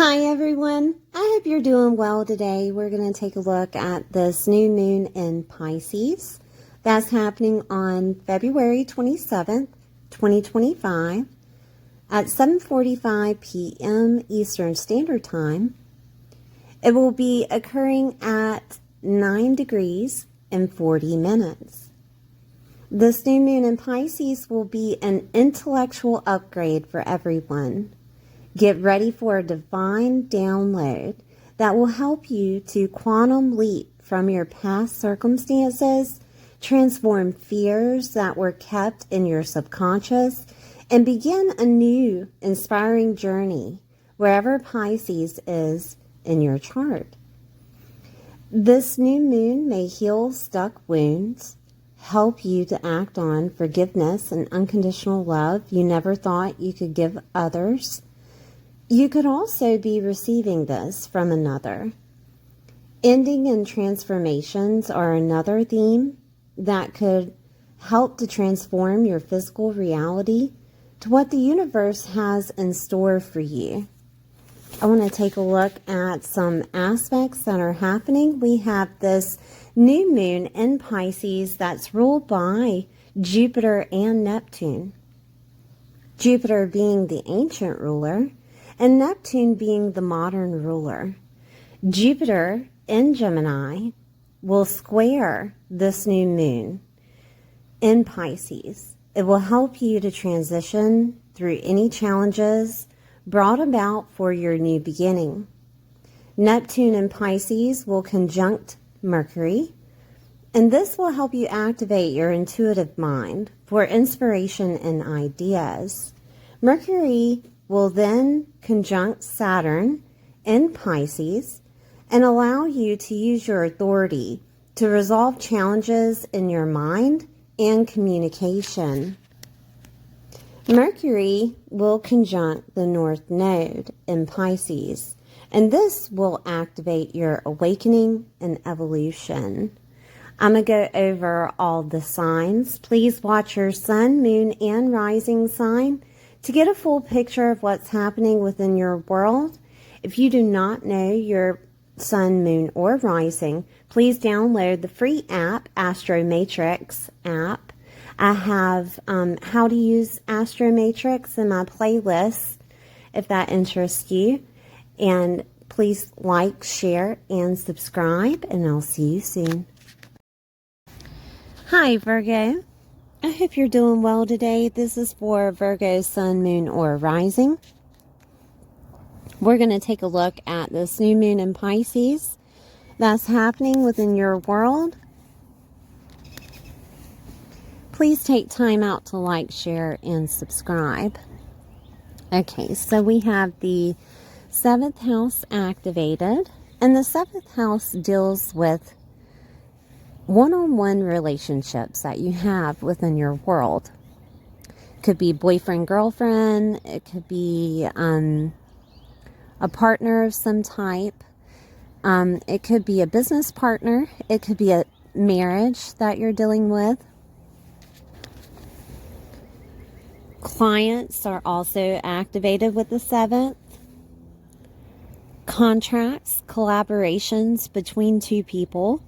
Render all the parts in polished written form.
Hi everyone, I hope you're doing well today. We're going to take a look at this new moon in Pisces that's happening on February 27th, 2025 at 7:45 p.m. Eastern Standard Time. It will be occurring at 9 degrees and 40 minutes. This new moon in Pisces will be an intellectual upgrade for everyone. Get ready for a divine download that will help you to quantum leap from your past circumstances, transform fears that were kept in your subconscious, and begin a new, inspiring journey wherever Pisces is in your chart. This new moon may heal stuck wounds, help you to act on forgiveness and unconditional love you never thought you could give others. You could also be receiving this from another. Ending and transformations are another theme that could help to transform your physical reality to what the universe has in store for you. I want to take a look at some aspects that are happening. We have this new moon in Pisces that's ruled by Jupiter and Neptune. Jupiter being the ancient ruler, and Neptune being the modern ruler. Jupiter in Gemini will square this new moon in Pisces. It will help you to transition through any challenges brought about for your new beginning. Neptune in Pisces will conjunct Mercury, and this will help you activate your intuitive mind for inspiration and ideas. Mercury will then conjunct Saturn in Pisces and allow you to use your authority to resolve challenges in your mind and communication. Mercury will conjunct the North Node in Pisces, and this will activate your awakening and evolution. I'm going to go over all the signs. Please watch your sun, moon, and rising sign to get a full picture of what's happening within your world. If you do not know your sun, moon, or rising, please download the free app, Astro Matrix app. I have how to use Astro Matrix in my playlist if that interests you. And please like, share, and subscribe, and I'll see you soon. Hi, Virgo. I hope you're doing well today. This is for Virgo, sun, moon, or rising. We're going to take a look at this new moon in Pisces that's happening within your world. Please take time out to like, share, and subscribe. Okay, so we have the 7th house activated, and the 7th house deals with one-on-one relationships that you have within your world. It could be boyfriend, girlfriend. It could be a partner of some type. It could be a business partner. It could be a marriage that you're dealing with. Clients are also activated with the 7th. Contracts, collaborations between two people.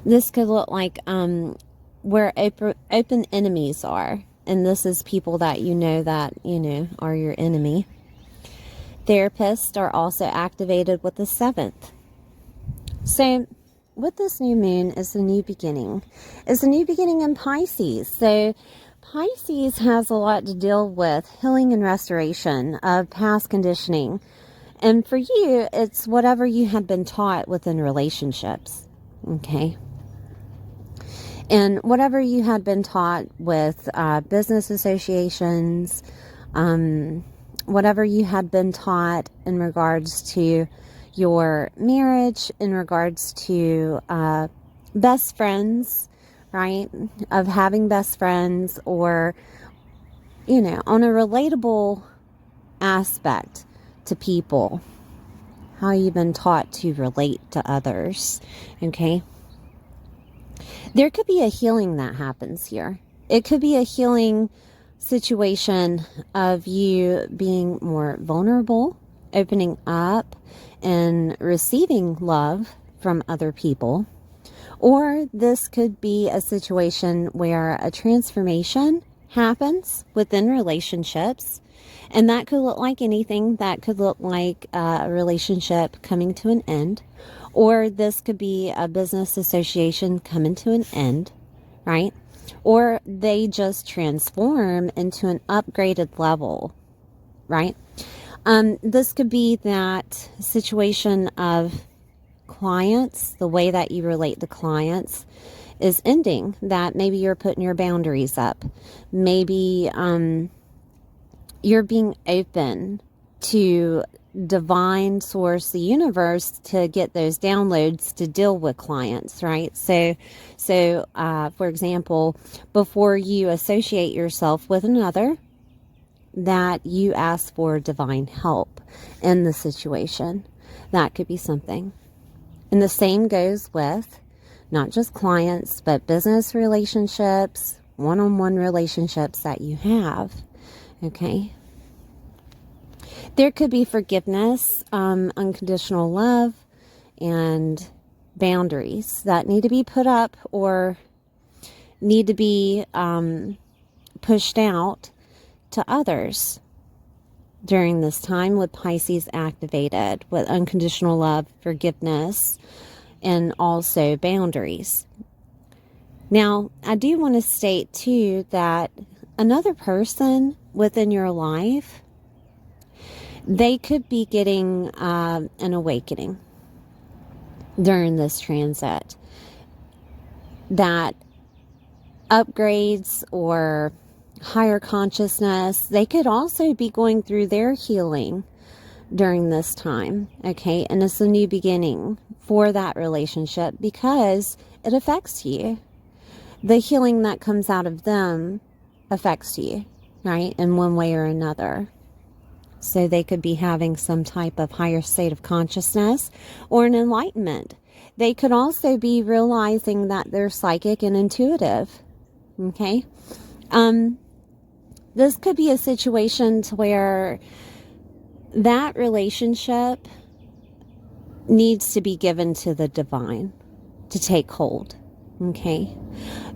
This could look like where open enemies are. And this is people that you know are your enemy. Therapists are also activated with the 7th. So with this new moon is a new beginning. It's a new beginning in Pisces. So Pisces has a lot to deal with healing and restoration of past conditioning. And for you, it's whatever you had been taught within relationships. Okay. And whatever you had been taught with business associations, whatever you had been taught in regards to your marriage, in regards to best friends, right? Of having best friends, or, on a relatable aspect to people, how you've been taught to relate to others, okay? There could be a healing that happens here. It could be a healing situation of you being more vulnerable, opening up, and receiving love from other people. Or this could be a situation where a transformation happens within relationships. And that could look like anything. That could look like a relationship coming to an end. Or this could be a business association coming to an end, right? Or they just transform into an upgraded level, right? This could be that situation of clients, the way that you relate to clients is ending, that maybe you're putting your boundaries up. Maybe you're being open to divine source, the universe, to get those downloads to deal with clients, right? So for example, before you associate yourself with another, that you ask for divine help in the situation. That could be something. And the same goes with not just clients, but business relationships, one-on-one relationships that you have. Okay. There could be forgiveness, unconditional love, and boundaries that need to be put up or need to be pushed out to others during this time with Pisces activated, with unconditional love, forgiveness, and also boundaries. Now, I do want to state too that another person within your life, they could be getting an awakening during this transit. That upgrades or higher consciousness, they could also be going through their healing during this time, okay? And it's a new beginning for that relationship because it affects you. The healing that comes out of them affects you, right? In one way or another. So they could be having some type of higher state of consciousness or an enlightenment. They could also be realizing that they're psychic and intuitive, okay? This could be a situation to where that relationship needs to be given to the divine to take hold, okay?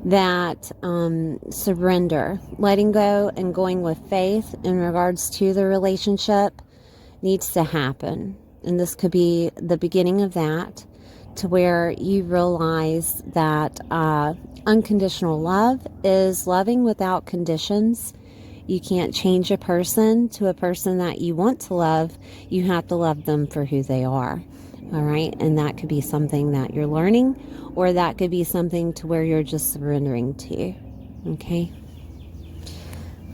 That surrender, letting go and going with faith in regards to the relationship needs to happen. And this could be the beginning of that, to where you realize that unconditional love is loving without conditions. You can't change a person to a person that you want to love. You have to love them for who they are. All right. And that could be something that you're learning, or that could be something to where you're just surrendering to. Okay.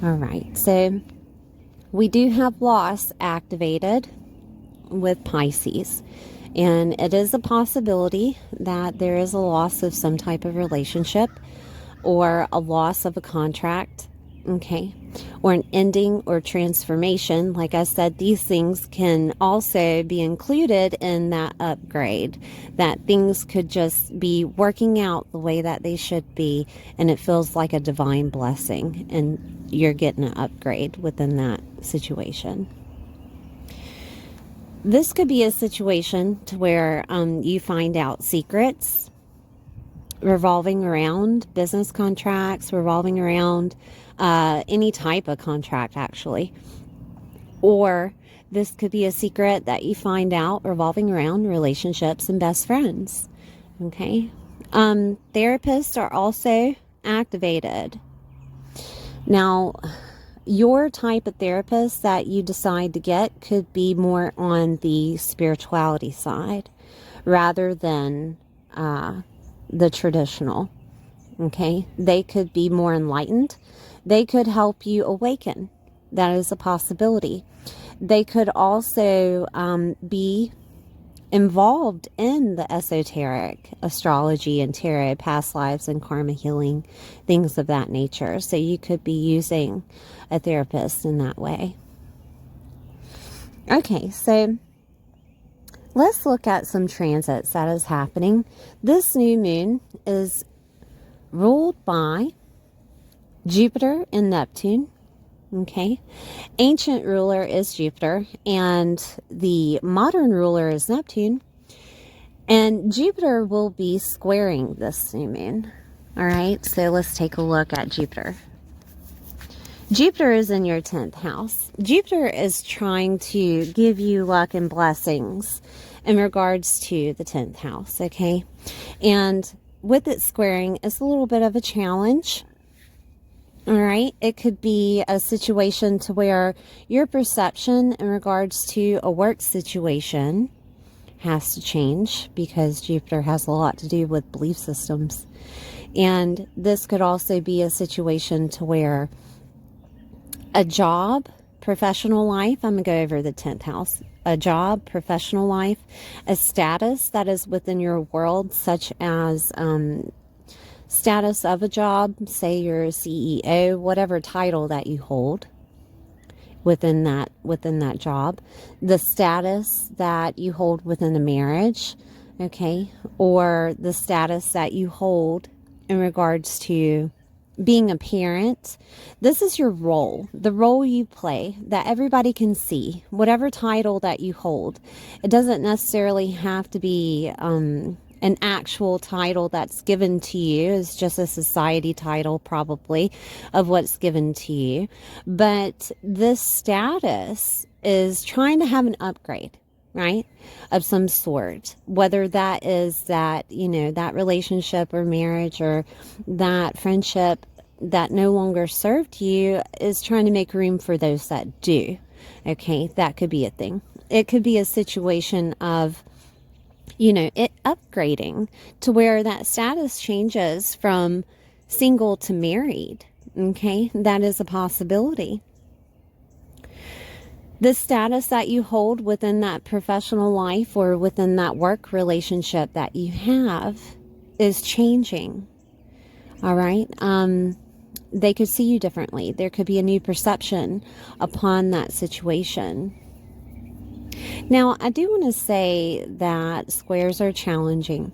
All right. So we do have loss activated with Pisces. And it is a possibility that there is a loss of some type of relationship or a loss of a contract, okay, or an ending or transformation. Like I said, these things can also be included in that upgrade, that things could just be working out the way that they should be, and it feels like a divine blessing, and you're getting an upgrade within that situation. This could be a situation to where you find out secrets revolving around business contracts, revolving around any type of contract, actually. Or this could be a secret that you find out revolving around relationships and best friends. Okay. Therapists are also activated. Now, your type of therapist that you decide to get could be more on the spirituality side rather than the traditional. Okay. They could be more enlightened. They could help you awaken. That is a possibility. They could also be involved in the esoteric, astrology and tarot, past lives and karma healing, things of that nature. So you could be using a therapist in that way. Okay, so let's look at some transits that is happening. This new moon is ruled by Jupiter and Neptune Okay. Ancient ruler is Jupiter, and the modern ruler is Neptune. And Jupiter will be squaring this new moon. All right, so let's take a look at Jupiter. Jupiter is in your 10th house. Jupiter is trying to give you luck and blessings in regards to the 10th house, okay? And with it squaring, it's a little bit of a challenge. All right, it could be a situation to where your perception in regards to a work situation has to change, because Jupiter has a lot to do with belief systems. And this could also be a situation to where a job, professional life, I'm going to go over the 10th house, a job, professional life, a status that is within your world, such as status of a job, say you're a CEO, whatever title that you hold within that job, the status that you hold within a marriage, okay, or the status that you hold in regards to being a parent. This is your role, the role you play that everybody can see, whatever title that you hold. It doesn't necessarily have to be an actual title that's given to you. It's just a society title, probably, of what's given to you. But this status is trying to have an upgrade, right, of some sort, whether that is that, that relationship or marriage or that friendship that no longer served you is trying to make room for those that do. Okay, that could be a thing. It could be a situation of it upgrading to where that status changes from single to married. Okay, that is a possibility. The status that you hold within that professional life or within that work relationship that you have is changing. All right. They could see you differently. There could be a new perception upon that situation. Now, I do want to say that squares are challenging,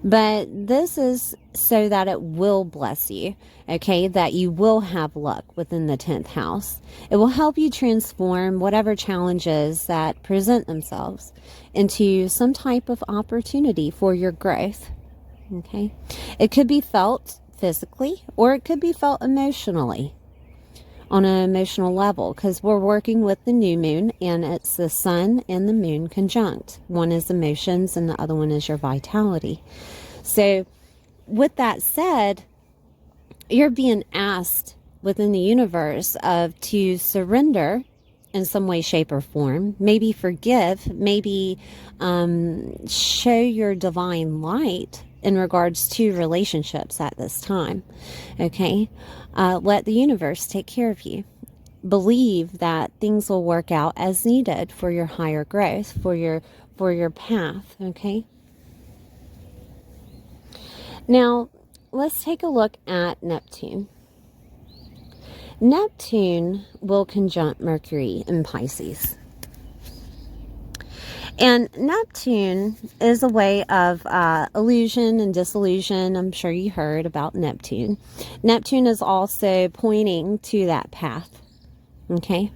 but this is so that it will bless you, okay, that you will have luck within the 10th house. It will help you transform whatever challenges that present themselves into some type of opportunity for your growth, okay? It could be felt physically, or it could be felt emotionally. On an emotional level, because we're working with the new moon, and it's the sun and the moon conjunct. One is emotions and the other one is your vitality. So with that said, you're being asked within the universe to surrender in some way, shape, or form, maybe forgive, maybe show your divine light in regards to relationships at this time. Okay, let the universe take care of you. Believe that things will work out as needed for your higher growth, for your path. Okay. Now let's take a look at Neptune. Neptune will conjunct Mercury in Pisces. And Neptune is a way of illusion and disillusion. I'm sure you heard about Neptune. Neptune is also pointing to that path. Okay?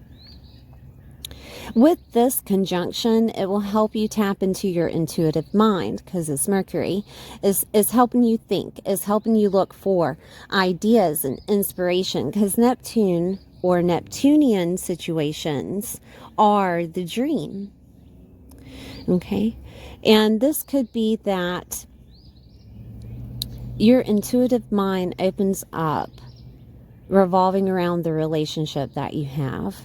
With this conjunction, it will help you tap into your intuitive mind, because it's Mercury, is helping you think, is helping you look for ideas and inspiration, because Neptune or Neptunian situations are the dream. Okay, and this could be that your intuitive mind opens up revolving around the relationship that you have.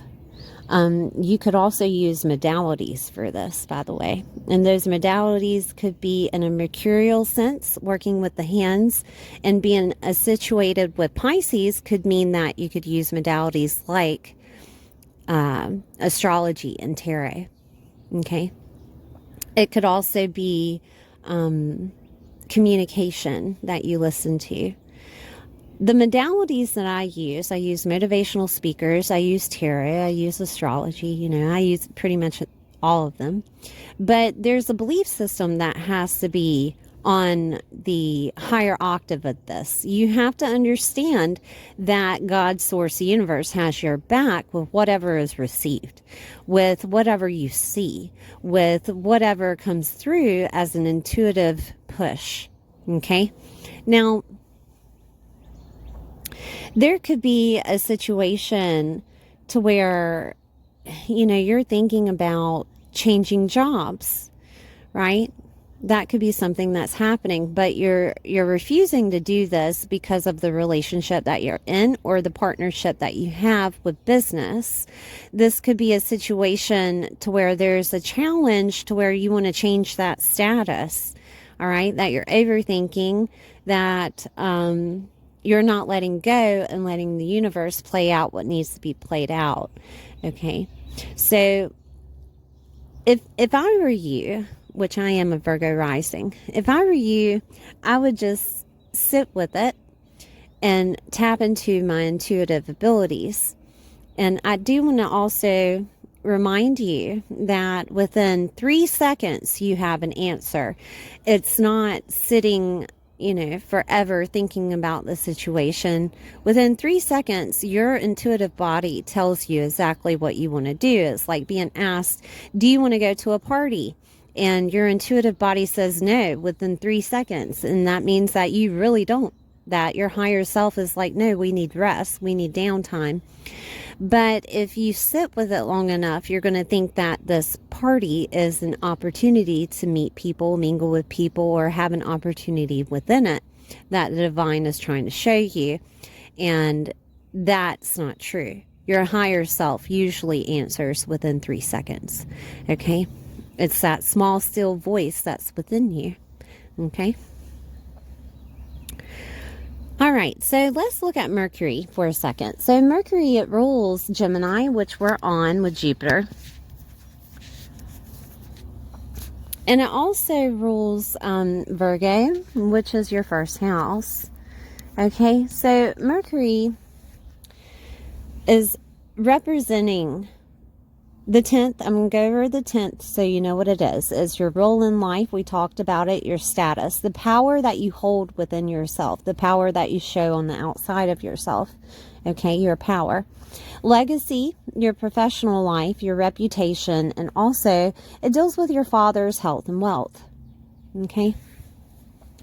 You could also use modalities for this, by the way. And those modalities could be in a mercurial sense, working with the hands, and being situated with Pisces could mean that you could use modalities like astrology and tarot. Okay. It could also be communication that you listen to. The modalities that I use motivational speakers, I use tarot, I use astrology, I use pretty much all of them. But there's a belief system that has to be on the higher octave of this. You have to understand that God, source, the universe has your back with whatever is received, with whatever you see, with whatever comes through as an intuitive push. Okay? Now, there could be a situation to where, you're thinking about changing jobs, right? That could be something that's happening, but you're refusing to do this because of the relationship that you're in or the partnership that you have with business. This could be a situation to where there's a challenge to where you want to change that status, all right? That you're overthinking, that you're not letting go and letting the universe play out what needs to be played out, okay? So if I were you, which I am a Virgo rising, if I were you, I would just sit with it and tap into my intuitive abilities. And I do want to also remind you that within 3 seconds, you have an answer. It's not sitting, forever thinking about the situation. Within 3 seconds, your intuitive body tells you exactly what you want to do. It's like being asked, do you want to go to a party? And your intuitive body says no within 3 seconds. And that means that you really don't. That your higher self is like, no, we need rest. We need downtime. But if you sit with it long enough, you're going to think that this party is an opportunity to meet people, mingle with people, or have an opportunity within it that the divine is trying to show you. And that's not true. Your higher self usually answers within 3 seconds. Okay? It's that small, still voice that's within you. Okay? All right, so let's look at Mercury for a second. So Mercury, it rules Gemini, which we're on with Jupiter. And it also rules Virgo, which is your first house. Okay, so Mercury is representing the 10th. I'm going to go over the 10th so you know what it is. It's your role in life. We talked about it, your status, the power that you hold within yourself, the power that you show on the outside of yourself. Okay, your power. Legacy, your professional life, your reputation, and also it deals with your father's health and wealth. Okay?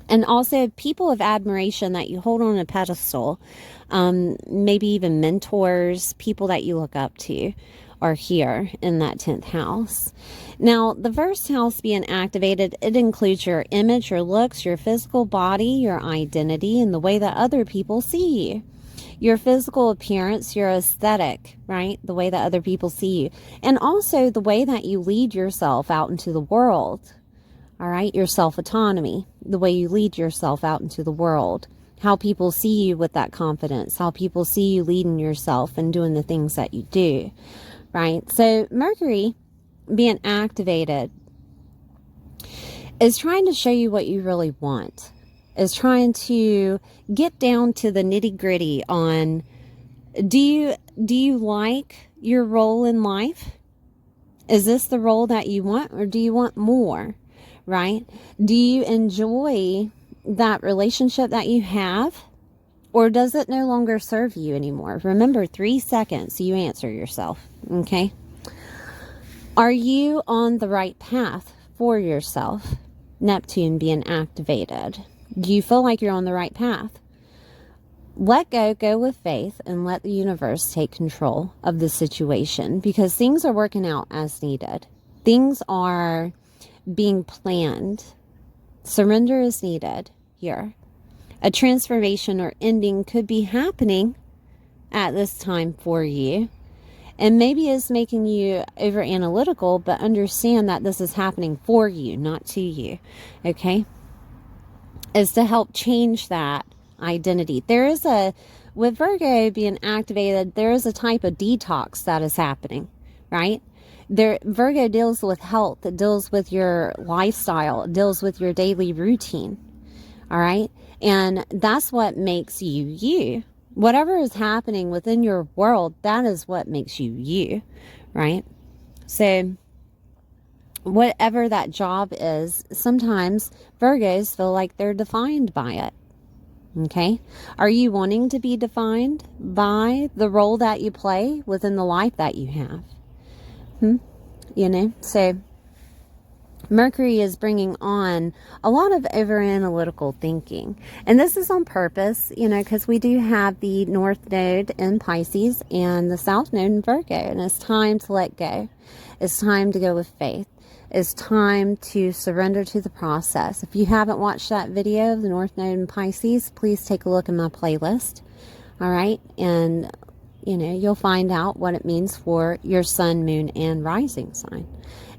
And also people of admiration that you hold on a pedestal, maybe even mentors, people that you look up to, are here in that 10th house. Now, the first house being activated, it includes your image, your looks, your physical body, your identity, and the way that other people see you. Your physical appearance, your aesthetic, right? The way that other people see you. And also the way that you lead yourself out into the world. All right? Your self-autonomy, the way you lead yourself out into the world. How people see you with that confidence. How people see you leading yourself and doing the things that you do. Right? So Mercury being activated is trying to show you what you really want. Is trying to get down to the nitty-gritty on, do you like your role in life? Is this the role that you want, or do you want more? Right? Do you enjoy that relationship that you have? Or does it no longer serve you anymore? Remember, 3 seconds, you answer yourself, okay? Are you on the right path for yourself? Neptune being activated. Do you feel like you're on the right path? Let go with faith, and let the universe take control of the situation, because things are working out as needed. Things are being planned. Surrender is needed here. A transformation or ending could be happening at this time for you. And maybe it's making you over analytical, but understand that this is happening for you, not to you. Okay? Is to help change that identity. With Virgo being activated, there is a type of detox that is happening, right? Virgo deals with health. It deals with your lifestyle. It deals with your daily routine. All right? And that's what makes you you. Whatever is happening within your world, that is what makes you you, right? So whatever that job is, sometimes Virgos feel like they're defined by it. Okay? Are you wanting to be defined by the role that you play within the life that you have? So Mercury is bringing on a lot of over-analytical thinking. And this is on purpose, because we do have the North Node in Pisces and the South Node in Virgo. And it's time to let go. It's time to go with faith. It's time to surrender to the process. If you haven't watched that video of the North Node in Pisces, please take a look in my playlist. All right? And, you'll find out what it means for your sun, moon, and rising sign.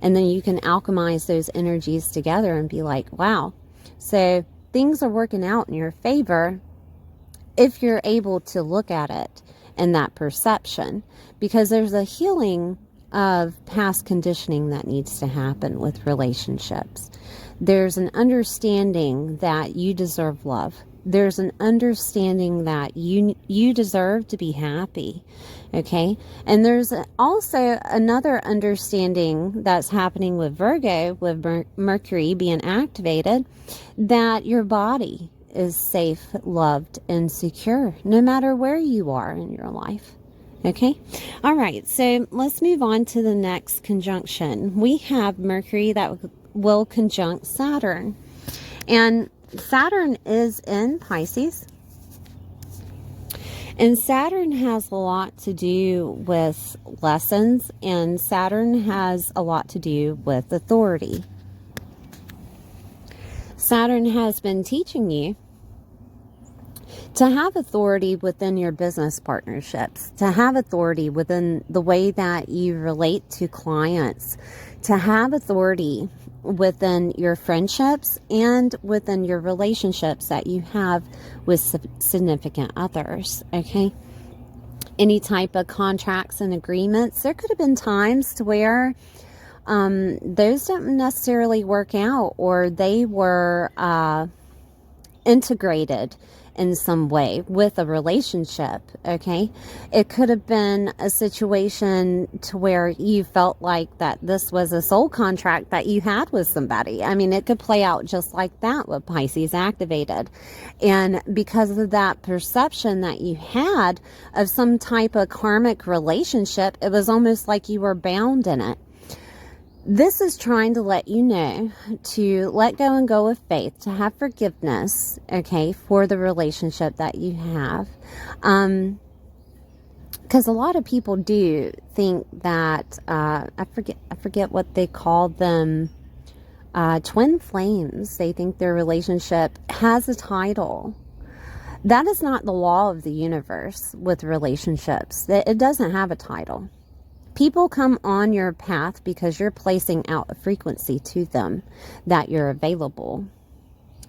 And then you can alchemize those energies together and be like, wow. So things are working out in your favor if you're able to look at it in that perception. Because there's a healing of past conditioning that needs to happen with relationships. There's an understanding that you deserve love. There's an understanding that you deserve to be happy. Okay? And there's also another understanding that's happening with Virgo, with Mercury being activated, that your body is safe, loved, and secure, no matter where you are in your life. Okay? All right, so let's move on to the next conjunction. We have Mercury that will conjunct Saturn. And Saturn is in Pisces. And Saturn has a lot to do with lessons, and Saturn has a lot to do with authority. Saturn has been teaching you to have authority within your business partnerships, to have authority within the way that you relate to clients, to have authority within your friendships and within your relationships that you have with significant others. Okay? Any type of contracts and agreements, there could have been times to where those didn't necessarily work out, or they were integrated in some way with a relationship. Okay, it could have been a situation to where you felt like that this was a soul contract that you had with somebody. I mean, it could play out just like that with Pisces activated. And because of that perception that you had of some type of karmic relationship, it was almost like you were bound in it. This is trying to let you know to let go and go with faith, to have forgiveness, okay, for the relationship that you have. Because a lot of people do think that, I forget what they call them, twin flames. They think their relationship has a title. That is not the law of the universe with relationships. It doesn't have a title. People come on your path because you're placing out a frequency to them that you're available.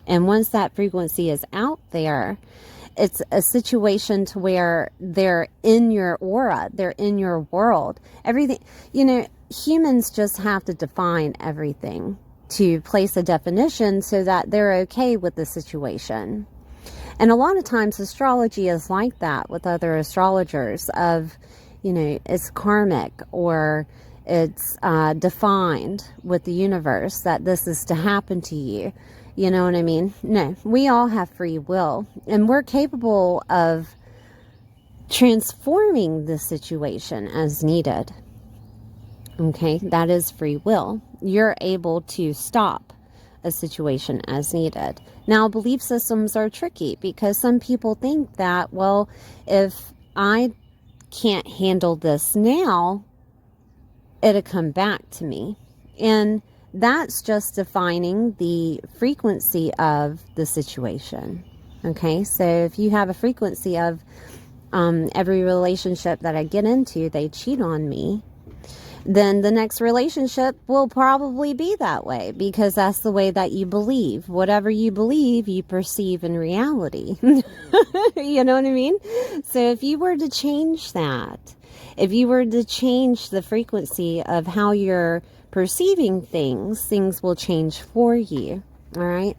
And once that frequency is out there, it's a situation to where they're in your aura, they're in your world. Everything, humans just have to define everything to place a definition so that they're okay with the situation. And a lot of times astrology is like that with other astrologers of, it's karmic, or it's defined with the universe that this is to happen to you. You know what I mean? No, we all have free will, and we're capable of transforming the situation as needed. Okay, that is free will. You're able to stop a situation as needed. Now, belief systems are tricky because some people think that, well, if I can't handle this now, it'll come back to me. And that's just defining the frequency of the situation. Okay, so if you have a frequency of every relationship that I get into, they cheat on me, then the next relationship will probably be that way, because that's the way that you believe. Whatever you believe, you perceive in reality. You know what I mean? So if you were to change that, if you were to change the frequency of how you're perceiving things, things will change for you. All right?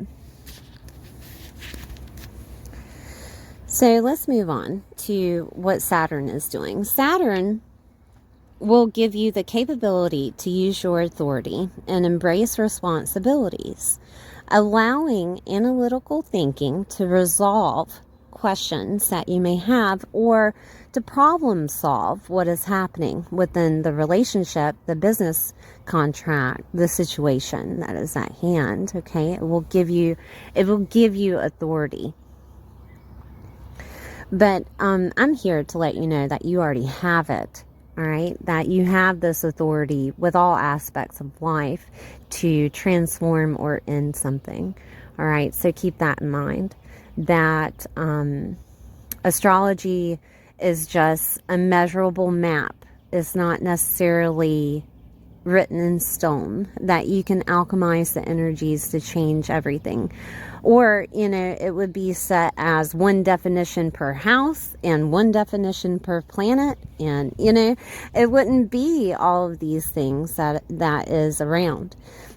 So let's move on to what Saturn is doing. Saturn will give you the capability to use your authority and embrace responsibilities, allowing analytical thinking to resolve questions that you may have or to problem solve what is happening within the relationship, the business contract, the situation that is at hand. Okay, it will give you authority. But I'm here to let you know that you already have it. All right, that you have this authority with all aspects of life to transform or end something. All right, so keep that in mind. That astrology is just a measurable map. It's not necessarily written in stone, that you can alchemize the energies to change everything. Or, it would be set as one definition per house and one definition per planet. And, it wouldn't be all of these things that is around.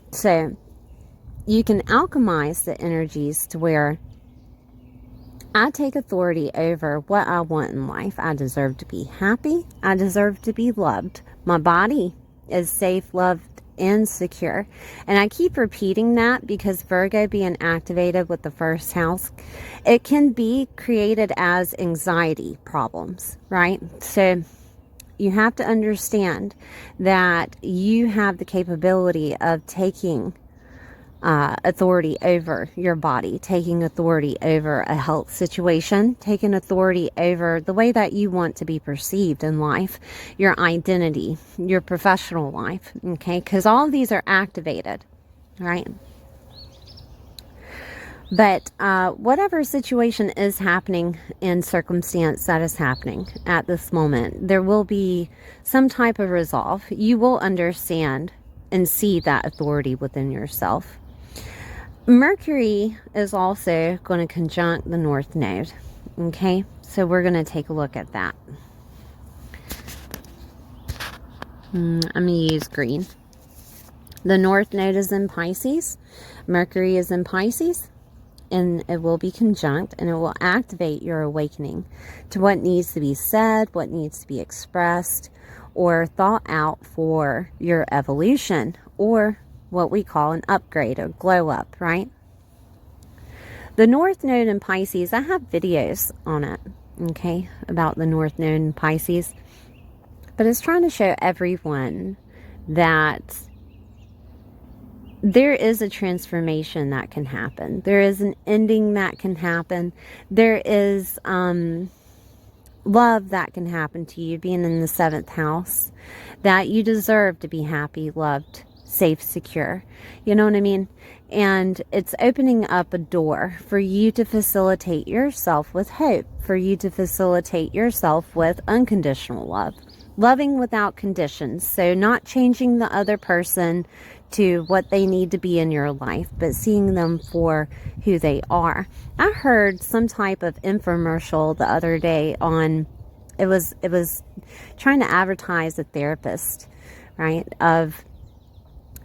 So you can alchemize the energies to where I take authority over what I want in life. I deserve to be happy. I deserve to be loved. My body is safe, loved, and secure. And I keep repeating that because Virgo being activated with the first house, it can be created as anxiety problems, right? So you have to understand that you have the capability of taking authority over your body, taking authority over a health situation, taking authority over the way that you want to be perceived in life, your identity, your professional life, okay? Because all of these are activated, right? But whatever situation is happening and circumstance that is happening at this moment, there will be some type of resolve. You will understand and see that authority within yourself. Mercury is also going to conjunct the North Node. Okay, so we're going to take a look at that. I'm going to use green. The North Node is in Pisces. Mercury is in Pisces. And it will be conjunct, and it will activate your awakening to what needs to be said, what needs to be expressed, or thought out for your evolution, or what we call an upgrade or glow up, right? The North Node in Pisces, I have videos on it, okay, about the North Node in Pisces. But it's trying to show everyone that there is a transformation that can happen. There is an ending that can happen. There is love that can happen to you being in the 7th house. That you deserve to be happy, loved, safe, secure. You know what I mean? And it's opening up a door for you to facilitate yourself with hope, for you to facilitate yourself with unconditional love, loving without conditions. So not changing the other person to what they need to be in your life, but seeing them for who they are. I heard some type of infomercial the other day on, it was trying to advertise a therapist, right, of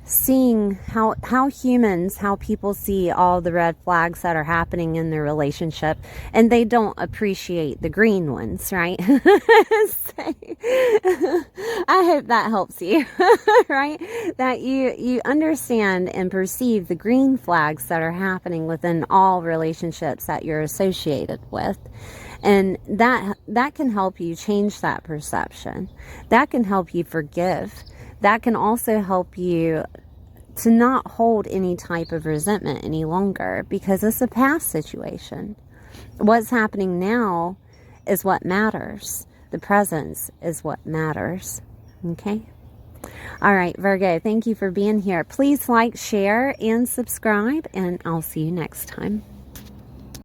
seeing how humans, how people see all the red flags that are happening in their relationship, and they don't appreciate the green ones, right? So, I hope that helps you, right? That you understand and perceive the green flags that are happening within all relationships that you're associated with. And that can help you change that perception. That can help you forgive. That can also help you to not hold any type of resentment any longer, because it's a past situation. What's happening now is what matters. The presence is what matters. Okay? All right, Virgo, thank you for being here. Please like, share, and subscribe, and I'll see you next time.